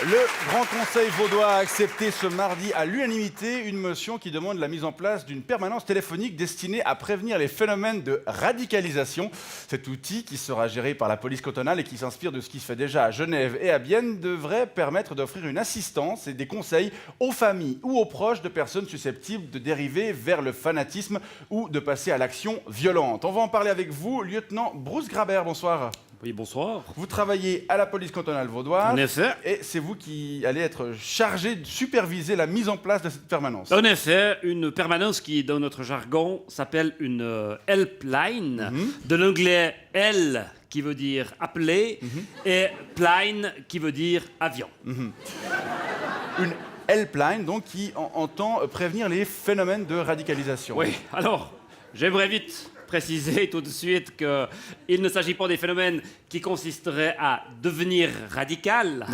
Le Grand Conseil vaudois a accepté ce mardi à l'unanimité une motion qui demande la mise en place d'une permanence téléphonique destinée à prévenir les phénomènes de radicalisation. Cet outil, qui sera géré par la police cantonale et qui s'inspire de ce qui se fait déjà à Genève et à Bienne, devrait permettre d'offrir une assistance et des conseils aux familles ou aux proches de personnes susceptibles de dériver vers le fanatisme ou de passer à l'action violente. On va en parler avec vous, lieutenant Bruce Grabert, bonsoir. Oui, bonsoir. Vous travaillez à la police cantonale vaudoise. En effet. Et c'est vous qui allez être chargé de superviser la mise en place de cette permanence. En effet, une permanence qui, dans notre jargon, s'appelle une helpline, de l'anglais L qui veut dire appeler, et plane qui veut dire avion. Une helpline, donc, qui entend prévenir les phénomènes de radicalisation. Oui, alors, j'aimerais vite préciser tout de suite qu'il ne s'agit pas des phénomènes qui consisteraient à devenir radical,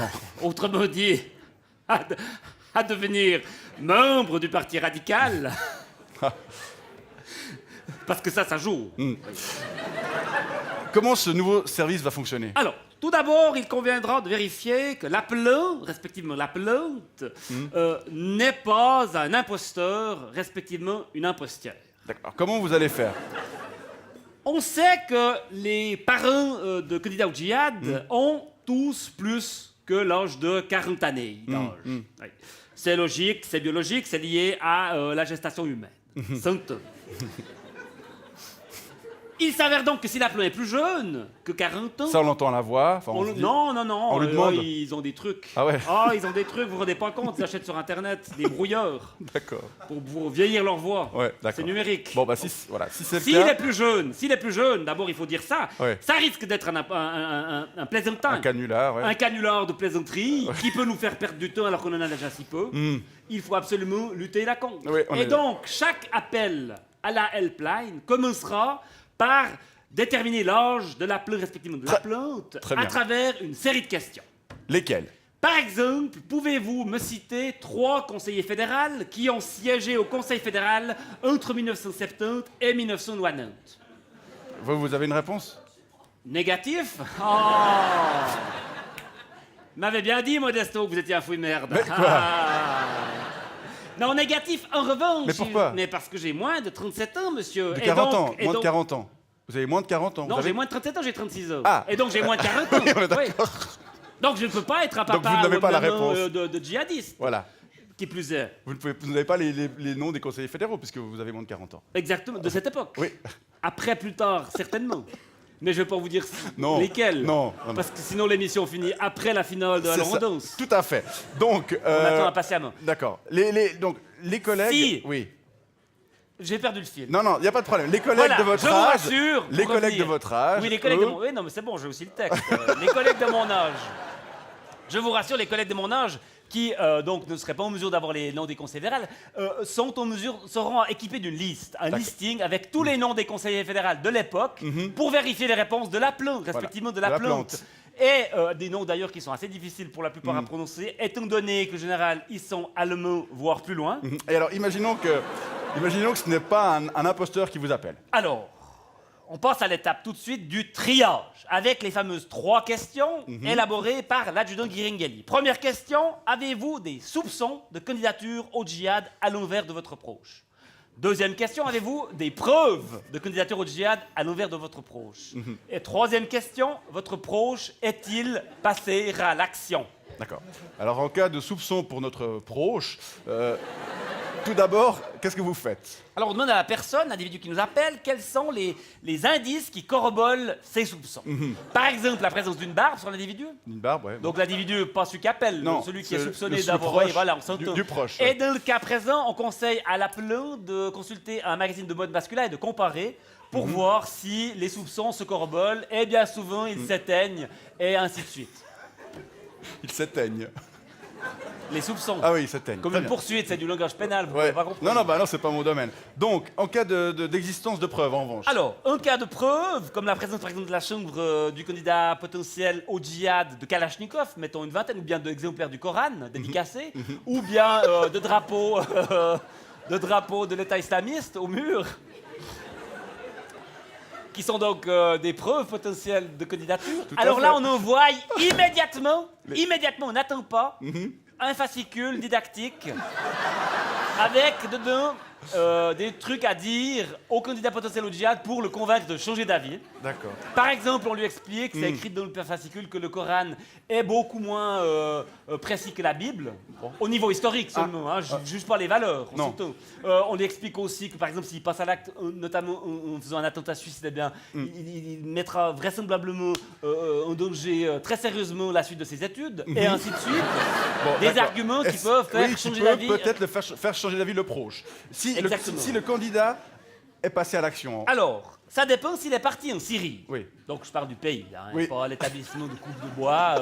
autrement dit, à devenir membre du parti radical, parce que ça joue. Comment ce nouveau service va fonctionner? Alors, tout d'abord, il conviendra de vérifier que l'appelant, respectivement l'appelante, n'est pas un imposteur, respectivement une impostière. D'accord. Comment vous allez faire? On sait que les parents de candidats au djihad ont tous plus que l'âge de 40 années d'âge. Oui. C'est logique, c'est biologique, c'est lié à la gestation humaine. 100 ans. Il s'avère donc que si l'appelant est plus jeune que 40 ans... Ça, on l'entend à la voix. Enfin, on se dit- Non, On lui demande. ils ont des trucs. Ah ouais. Ah, ils ont des trucs, vous vous rendez pas compte, ils achètent sur Internet des brouilleurs D'accord. pour vieillir leur voix. Ouais, d'accord. C'est numérique. Bon, bah, si c'est le S'il cas, est plus jeune, d'abord il faut dire ça, Ouais. ça risque d'être un plaisantin. un canular, ouais. Un canular de plaisanterie qui peut nous faire perdre du temps alors qu'on en a déjà si peu. Il faut absolument lutter la contre. Oui, on Et est- donc, chaque appel à la helpline commencera par déterminer l'âge de l'appelant, respectivement de l'appelante, très à bien. travers une série de questions. Lesquels? Par exemple, pouvez-vous me citer 3 conseillers fédéraux qui ont siégé au Conseil fédéral entre 1970 et 1990? Vous avez une réponse? Négatif? Oh! M'avait bien dit, Modesto, que vous étiez un fouille merde. Mais quoi? Non, négatif, en revanche. Mais pourquoi? Mais parce que j'ai moins de 37 ans, monsieur. De Et 40 donc- ans, et moins de donc- 40 ans. Vous avez moins de 40 ans. Non, vous avez... j'ai moins de 37 ans, j'ai 36 ans. Ah. Et donc j'ai moins de 40 ans. Oui, on est d'accord. Donc je ne peux pas être un Donc papa vous n'avez ou pas la maman, réponse. de djihadiste. Voilà. Qui plus est. Vous n'avez pas les noms des conseillers fédéraux, puisque vous avez moins de 40 ans. Exactement, de cette époque. Oui. Après, plus tard, certainement. Mais je ne vais pas vous dire Non. lesquels. Non, non. Parce que sinon l'émission finit après la finale de la C'est ça. Londance. Tout à fait. Donc, On attend impatiemment. d'accord. Donc, les collègues... Si. Oui. J'ai perdu le fil. Non, il n'y a pas de problème. Les collègues Voilà, de votre je vous âge... rassure, Les pour collègues revenir. de votre âge... Oui, les collègues de eux, mon... Oui, non, mais c'est bon, j'ai aussi le texte. Les collègues de mon âge. Je vous rassure, les collègues de mon âge, qui donc ne seraient pas en mesure d'avoir les noms des conseillers fédéraux, seront équipés d'une liste, un listing avec tous les noms des conseillers fédéraux de l'époque pour vérifier les réponses de l'appelant, respectivement de de l'appelante. l'appelante. Et des noms d'ailleurs qui sont assez difficiles pour la plupart à prononcer, étant donné que, en général, ils sont allemands, voire plus loin. Et alors, imaginons que ce n'est pas un imposteur qui vous appelle. Alors, on passe à l'étape tout de suite du triage, avec les fameuses 3 questions élaborées par l'adjudant Guiringhelli. Première question, avez-vous des soupçons de candidature au djihad à l'envers de votre proche? Deuxième question, avez-vous des preuves de candidature au djihad à l'envers de votre proche? Et troisième question, votre proche est-il passé à l'action? D'accord. Alors, en cas de soupçon pour notre proche, tout d'abord, qu'est-ce que vous faites? Alors, on demande à la personne, l'individu qui nous appelle, quels sont les indices qui corroborent ses soupçons. Par exemple, la présence d'une barbe sur l'individu. Une barbe, ouais. Donc l'individu, pas celui qui appelle, Non, celui qui est c'est soupçonné le d'avoir... proche Oui, voilà, on s'entend. du proche, Et ouais. dans le cas présent, on conseille à l'appelant de consulter un magazine de mode masculin et de comparer pour voir si les soupçons se corroborent. Et bien souvent, ils s'éteignent, et ainsi de suite. Il s'éteigne. Les soupçons. Ah oui, il s'éteigne. Comme Très une bien. poursuite, c'est du langage pénal, vous Ouais. n'avez pas compris. Non, c'est pas mon domaine. Donc, en cas d'existence de preuves, en revanche. Alors, un cas de preuve, comme la présence par exemple de la chambre du candidat potentiel au djihad de Kalachnikov, mettons une vingtaine, ou bien d'exemplaires du Coran dédicacés, ou bien de drapeaux de l'État islamiste au mur. qui sont donc des preuves potentielles de candidature. Tout à Alors là, fait. on envoie immédiatement, on n'attend pas, Mhm. un fascicule didactique avec dedans des trucs à dire au candidat potentiel au djihad pour le convaincre de changer d'avis. D'accord. Par exemple, on lui explique, c'est écrit dans le fascicule, que le Coran est beaucoup moins précis que la Bible, au niveau historique seulement, hein, juge pas les valeurs. Non. Surtout. On lui explique aussi que, par exemple, s'il passe à l'acte, notamment en faisant un attentat suicide, eh bien, il mettra vraisemblablement en danger très sérieusement la suite de ses études, et ainsi de suite. Bon, Des d'accord. arguments qui Est-ce- peuvent faire oui, qui changer peuvent d'avis. peut-être le faire changer d'avis le proche. Exactement. Si le candidat est passé à l'action. Alors, ça dépend s'il est parti en Syrie. Oui. Donc je parle du pays, hein, Oui. pas l'établissement de coupe de bois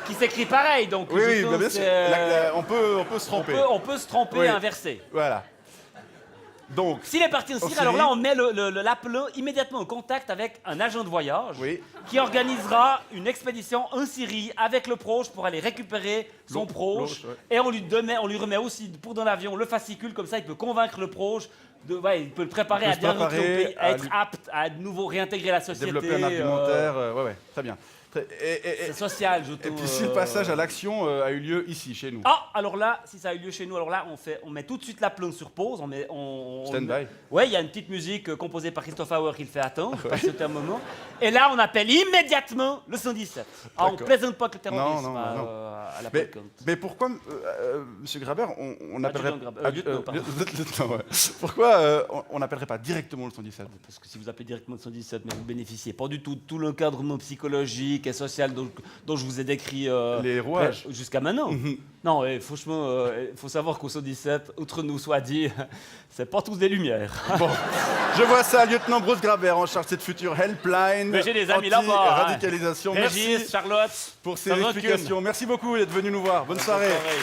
qui s'écrit pareil. Donc Oui, je oui, pense bah, bien sûr. que, On peut se tromper. on peut se tromper Oui. et inverser. Voilà. Donc, S'il est parti en Syrie, Syrie. alors là on met l'appelant immédiatement en contact avec un agent de voyage Oui. qui organisera une expédition en Syrie avec le proche pour aller récupérer son L'autre, proche. ouais. Et on lui remet aussi pour dans l'avion le fascicule, comme ça il peut convaincre le proche. Il peut le préparer Il peut à se bien rentrer au préparer pays, à à être lui- apte à de nouveau réintégrer la société. développer un argumentaire. Ouais, très bien. C'est social, je Et trouve. puis si le passage à l'action a eu lieu ici, chez nous. Ah, alors là, si ça a eu lieu chez nous, alors là, on met tout de suite la plante sur pause. Stand-by. Ouais, il y a une petite musique composée par Christophe Auer qui le fait attendre, patienter un moment. Et là, on appelle immédiatement le 117. Ah, on D'accord. plaisante pas que le terrorisme Non, à la Mais, Polkant. mais pourquoi, Monsieur Grabert, on n'appellerait Lieutenant, pardon. lieutenant, ouais. Pourquoi on n'appellerait pas directement le 117? Parce que si vous appelez directement le 117, mais vous bénéficiez pas du tout de tout l'encadrement psychologique et social dont je vous ai décrit Les rouages. jusqu'à maintenant. Non, et franchement, il faut savoir qu'au 117, outre nous soit dit, c'est pas tous des lumières. Bon, je vois ça, lieutenant Bruce Grabert en charge de cette future helpline. Mais j'ai des amis là-bas, hein. Radicalisation. Régis, Merci Charlotte, pour ces sans rancune. explications. Merci beaucoup d'être venu nous voir. Bonne soirée. Bonne soirée.